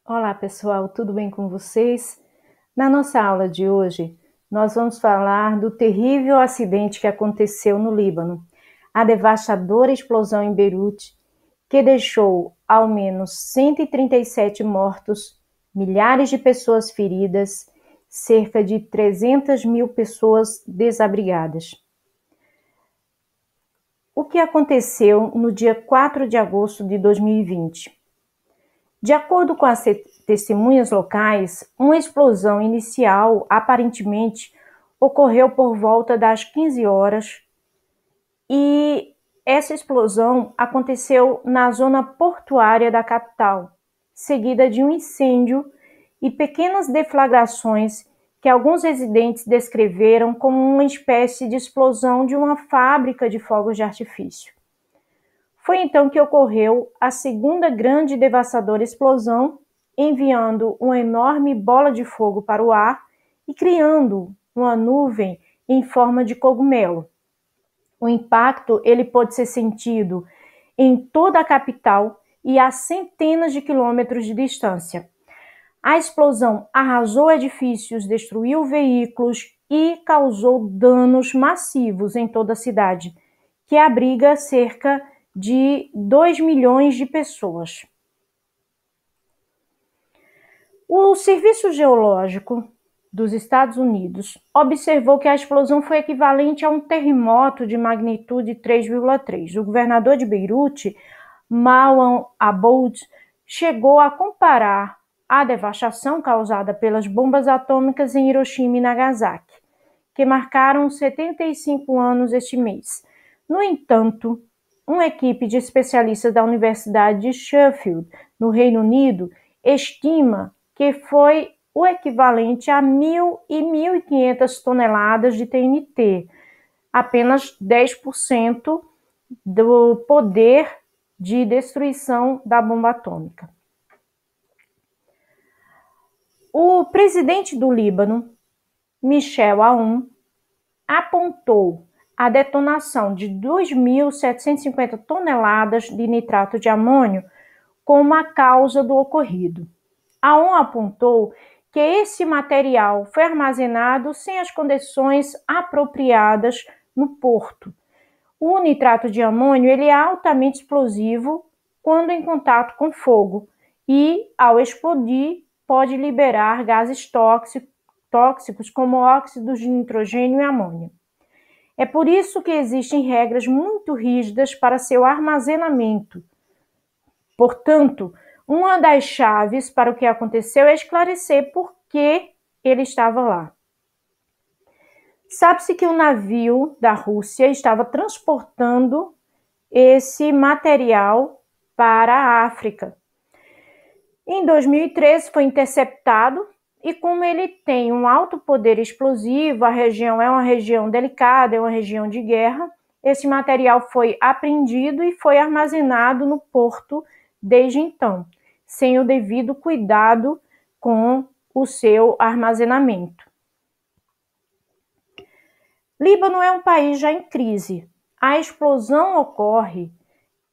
Olá pessoal, tudo bem com vocês? Na nossa aula de hoje, nós vamos falar do terrível acidente que aconteceu no Líbano, a devastadora explosão em Beirute, que deixou ao menos 137 mortos, milhares de pessoas feridas, cerca de 300 mil pessoas desabrigadas. O que aconteceu no dia 4 de agosto de 2020? De acordo com as testemunhas locais, uma explosão inicial aparentemente ocorreu por volta das 15 horas e essa explosão aconteceu na zona portuária da capital, seguida de um incêndio e pequenas deflagrações que alguns residentes descreveram como uma espécie de explosão de uma fábrica de fogos de artifício. Foi então que ocorreu a segunda grande e devastadora explosão, enviando uma enorme bola de fogo para o ar e criando uma nuvem em forma de cogumelo. O impacto ele pode ser sentido em toda a capital e a centenas de quilômetros de distância. A explosão arrasou edifícios, destruiu veículos e causou danos massivos em toda a cidade, que abriga cerca de 2 milhões de pessoas. O Serviço Geológico dos Estados Unidos observou que a explosão foi equivalente a um terremoto de magnitude 3,3. O governador de Beirute, Marwan Aboud, chegou a comparar a devastação causada pelas bombas atômicas em Hiroshima e Nagasaki, que marcaram 75 anos este mês. No entanto, uma equipe de especialistas da Universidade de Sheffield, no Reino Unido, estima que foi o equivalente a 1.000 e 1.500 toneladas de TNT, apenas 10% do poder de destruição da bomba atômica. O presidente do Líbano, Michel Aoun, apontou a detonação de 2.750 toneladas de nitrato de amônio como a causa do ocorrido. A ONU apontou que esse material foi armazenado sem as condições apropriadas no porto. O nitrato de amônio ele é altamente explosivo quando em contato com fogo e, ao explodir, pode liberar gases tóxicos como óxidos de nitrogênio e amônio. É por isso que existem regras muito rígidas para seu armazenamento. Portanto, uma das chaves para o que aconteceu é esclarecer por que ele estava lá. Sabe-se que o navio da Rússia estava transportando esse material para a África. Em 2013 foi interceptado e como ele tem um alto poder explosivo, a região é uma região delicada, é uma região de guerra, esse material foi apreendido e foi armazenado no porto desde então, sem o devido cuidado com o seu armazenamento. Líbano é um país já em crise. A explosão ocorre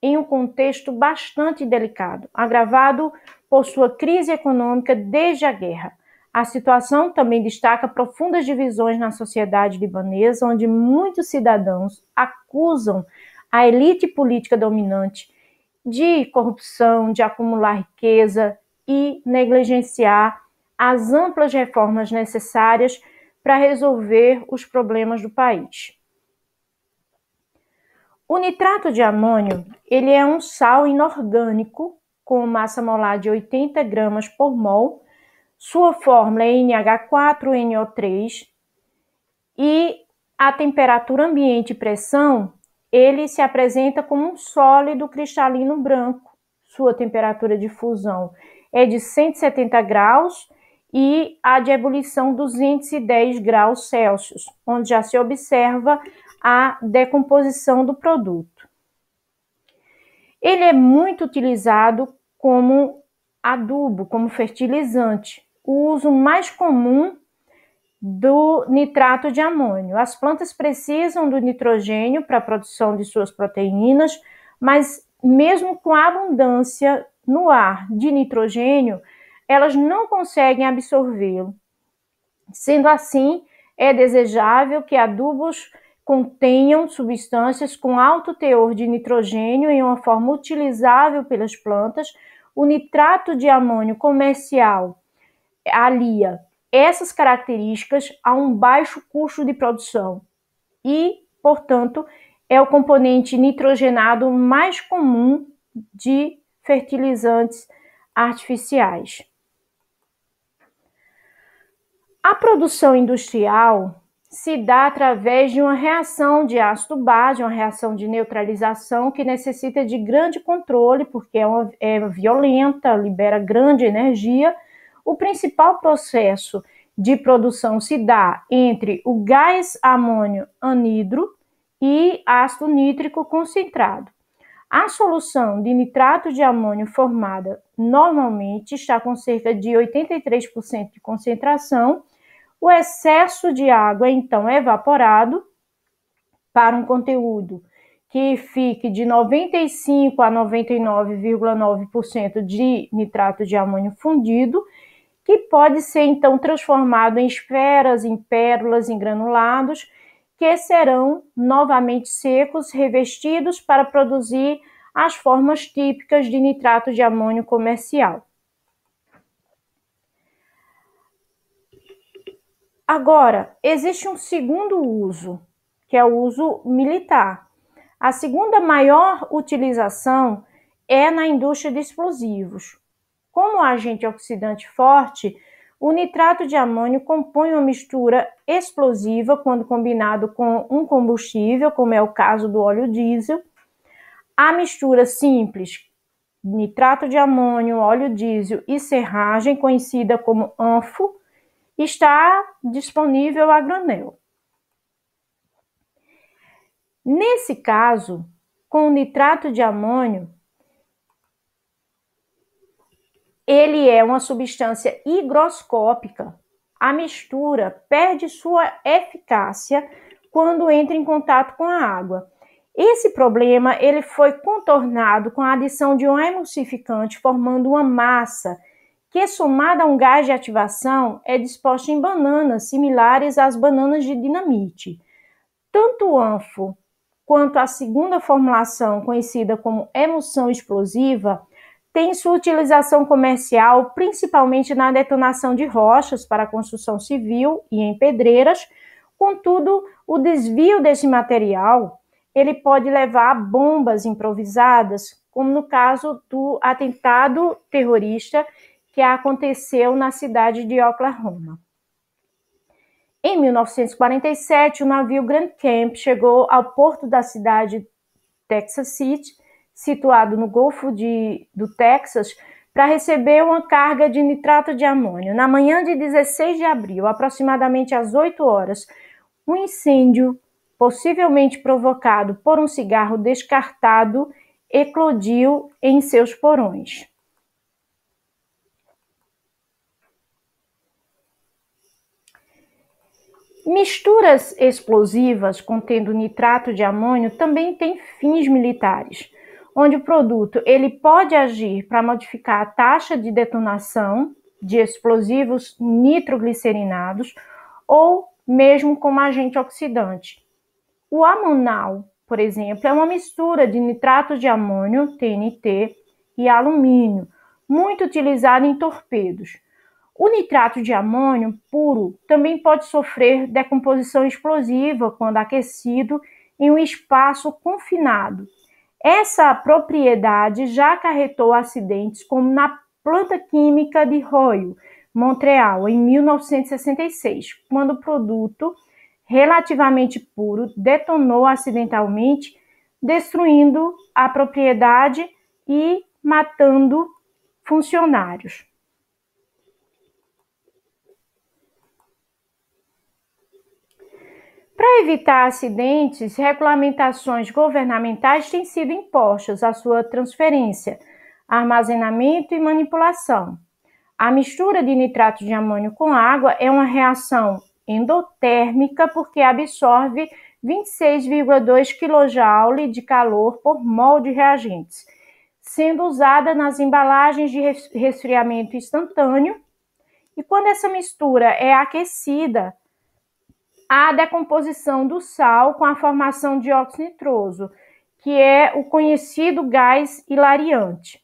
em um contexto bastante delicado, agravado por sua crise econômica desde a guerra. A situação também destaca profundas divisões na sociedade libanesa, onde muitos cidadãos acusam a elite política dominante de corrupção, de acumular riqueza e negligenciar as amplas reformas necessárias para resolver os problemas do país. O nitrato de amônio ele é um sal inorgânico com massa molar de 80 gramas por mol. Sua fórmula é NH4NO3 e a temperatura ambiente e pressão ele se apresenta como um sólido cristalino branco. Sua temperatura de fusão é de 170 graus e a de ebulição 210 graus Celsius, onde já se observa a decomposição do produto. Ele é muito utilizado como adubo, como fertilizante. O uso mais comum do nitrato de amônio. As plantas precisam do nitrogênio para a produção de suas proteínas, mas mesmo com a abundância no ar de nitrogênio, elas não conseguem absorvê-lo. Sendo assim, é desejável que adubos contenham substâncias com alto teor de nitrogênio em uma forma utilizável pelas plantas. O nitrato de amônio comercial alia essas características a um baixo custo de produção e, portanto, é o componente nitrogenado mais comum de fertilizantes artificiais. A produção industrial se dá através de uma reação de ácido base, uma reação de neutralização que necessita de grande controle, porque é violenta, libera grande energia. O principal processo de produção se dá entre o gás amônio anidro e ácido nítrico concentrado. A solução de nitrato de amônio formada normalmente está com cerca de 83% de concentração. O excesso de água é então evaporado para um conteúdo que fique de 95 a 99,9% de nitrato de amônio fundido, que pode ser então transformado em esferas, em pérolas, em granulados, que serão novamente secos, revestidos para produzir as formas típicas de nitrato de amônio comercial. Agora, existe um segundo uso, que é o uso militar. A segunda maior utilização é na indústria de explosivos. Como agente oxidante forte, o nitrato de amônio compõe uma mistura explosiva quando combinado com um combustível, como é o caso do óleo diesel. A mistura simples, nitrato de amônio, óleo diesel e serragem, conhecida como ANFO, está disponível a granel. Nesse caso, com o nitrato de amônio, ele é uma substância higroscópica. A mistura perde sua eficácia quando entra em contato com a água. Esse problema ele foi contornado com a adição de um emulsificante, formando uma massa que, somada a um gás de ativação, é disposta em bananas similares às bananas de dinamite. Tanto o ANFO quanto a segunda formulação, conhecida como emulsão explosiva, tem sua utilização comercial principalmente na detonação de rochas para construção civil e em pedreiras. Contudo, o desvio desse material ele pode levar a bombas improvisadas, como no caso do atentado terrorista que aconteceu na cidade de Oklahoma. Em 1947, o navio Grand Camp chegou ao porto da cidade de Texas City, situado no Golfo do Texas, para receber uma carga de nitrato de amônio. Na manhã de 16 de abril, aproximadamente às 8 horas, um incêndio, possivelmente provocado por um cigarro descartado, eclodiu em seus porões. Misturas explosivas contendo nitrato de amônio também têm fins militares, onde o produto ele pode agir para modificar a taxa de detonação de explosivos nitroglicerinados ou mesmo como agente oxidante. O amonal, por exemplo, é uma mistura de nitrato de amônio, TNT, e alumínio, muito utilizado em torpedos. O nitrato de amônio puro também pode sofrer decomposição explosiva quando aquecido em um espaço confinado. Essa propriedade já acarretou acidentes como na planta química de Royal, Montreal, em 1966, quando o produto relativamente puro detonou acidentalmente, destruindo a propriedade e matando funcionários. Para evitar acidentes, regulamentações governamentais têm sido impostas à sua transferência, armazenamento e manipulação. A mistura de nitrato de amônio com água é uma reação endotérmica porque absorve 26,2 kJ de calor por mol de reagentes. sendo usada nas embalagens de resfriamento instantâneo. E quando essa mistura é aquecida, há a decomposição do sal com a formação de óxido nitroso, que é o conhecido gás hilariante.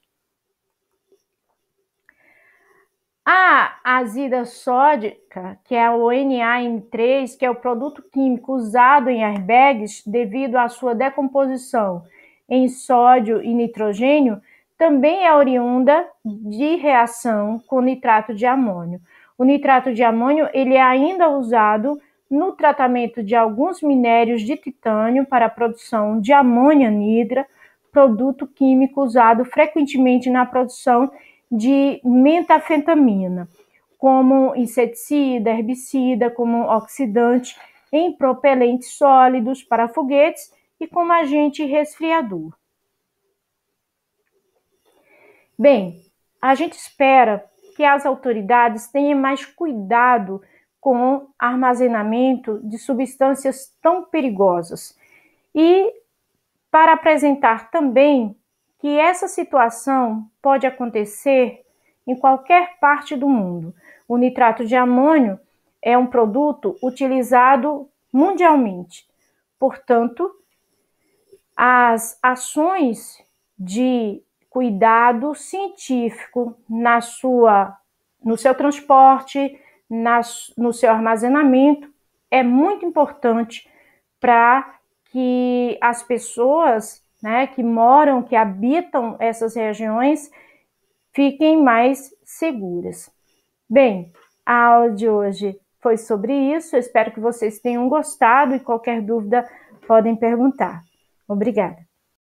A azida sódica, que é o NaN3, que é o produto químico usado em airbags devido à sua decomposição em sódio e nitrogênio, também é oriunda de reação com nitrato de amônio. O nitrato de amônio ele é ainda usado no tratamento de alguns minérios de titânio para a produção de amônia anidra, produto químico usado frequentemente na produção de metafetamina, como inseticida, herbicida, como oxidante em propelentes sólidos para foguetes e como agente resfriador. Bem, a gente espera que as autoridades tenham mais cuidado com armazenamento de substâncias tão perigosas e para apresentar também que essa situação pode acontecer em qualquer parte do mundo. O nitrato de amônio é um produto utilizado mundialmente. Portanto, as ações de cuidado científico no seu transporte, no seu armazenamento, é muito importante para que as pessoas, que moram, que habitam essas regiões, fiquem mais seguras. Bem, a aula de hoje foi sobre isso. Eu espero que vocês tenham gostado e qualquer dúvida podem perguntar. Obrigada.